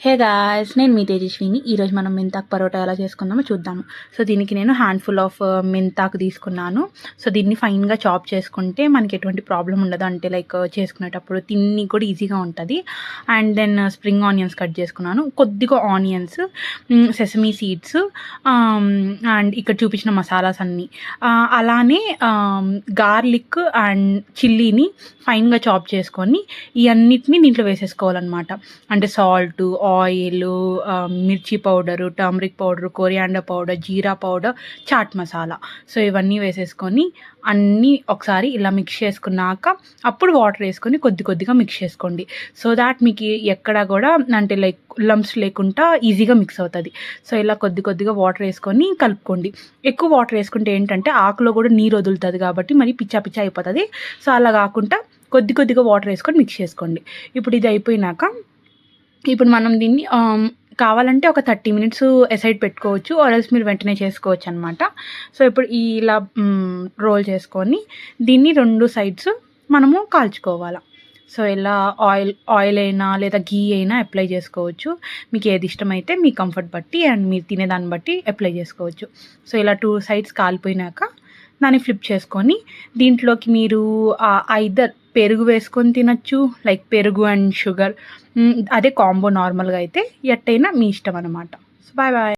Hey guys, నేను మీ తేజస్విని. ఈరోజు మనం మెంతాకు పరోటా ఎలా చేసుకుందామో చూద్దాము. సో దీనికి నేను హ్యాండ్ఫుల్ ఆఫ్ మెంతాకు తీసుకున్నాను. సో దీన్ని ఫైన్గా చాప్ చేసుకుంటే మనకి ఎటువంటి ప్రాబ్లం ఉండదు. అంటే లైక్ చేసుకునేటప్పుడు తిన్ని కూడా ఈజీగా ఉంటుంది. And then spring onions cut చేసుకున్నాను, కొద్దిగా ఆనియన్స్, సెసమీ సీడ్స్, అండ్ ఇక్కడ చూపించిన మసాలాస్ అన్నీ, అలానే గార్లిక్ అండ్ చిల్లీని ఫైన్గా చాప్ చేసుకొని ఈ అన్నిటిని దీంట్లో వేసేసుకోవాలన్నమాట. అంటే సాల్ట్, ఆయిల్, మిర్చి powder, turmeric powder, coriander powder, జీరా పౌడర్, చాట్ మసాలా. సో ఇవన్నీ వేసేసుకొని అన్నీ ఒకసారి ఇలా మిక్స్ చేసుకున్నాక అప్పుడు వాటర్ వేసుకొని కొద్ది కొద్దిగా మిక్స్ చేసుకోండి. సో దాట్ మీకు ఎక్కడ కూడా అంటే లైక్ లంప్స్ లేకుండా ఈజీగా మిక్స్ అవుతుంది. సో ఇలా కొద్ది కొద్దిగా వాటర్ వేసుకొని కలుపుకోండి. ఎక్కువ వాటర్ వేసుకుంటే ఏంటంటే ఆకులో కూడా నీరు వదులుతుంది కాబట్టి మరి పిచ్చా పిచ్చా అయిపోతుంది. సో అలా కాకుండా కొద్ది కొద్దిగా వాటర్ వేసుకొని మిక్స్ చేసుకోండి. ఇప్పుడు ఇది అయిపోయినాక ఇప్పుడు మనం దీన్ని కావాలంటే ఒక 30 మినిట్స్ ఎసైడ్ పెట్టుకోవచ్చు, ఆర్ఎల్స్ మీరు వెంటనే చేసుకోవచ్చు అనమాట. సో ఇప్పుడు ఇలా రోల్ చేసుకొని దీన్ని 2 సైడ్స్ మనము కాల్చుకోవాలి. సో ఇలా ఆయిల్ అయినా లేదా ఘీ అయినా అప్లై చేసుకోవచ్చు. మీకు ఏది ఇష్టమైతే మీ కంఫర్ట్ బట్టి అండ్ మీరు తినేదాన్ని బట్టి అప్లై చేసుకోవచ్చు. సో ఇలా 2 సైడ్స్ కాలిపోయినాక దాన్ని ఫ్లిప్ చేసుకొని దీంట్లోకి మీరు ఐదర్ పెరుగు వేసుకొని తినచ్చు, లైక్ పెరుగు అండ్ షుగర్, అదే కాంబో నార్మల్గా అయితే. ఎట్టయినా మీ ఇష్టం అనమాట. So bye bye.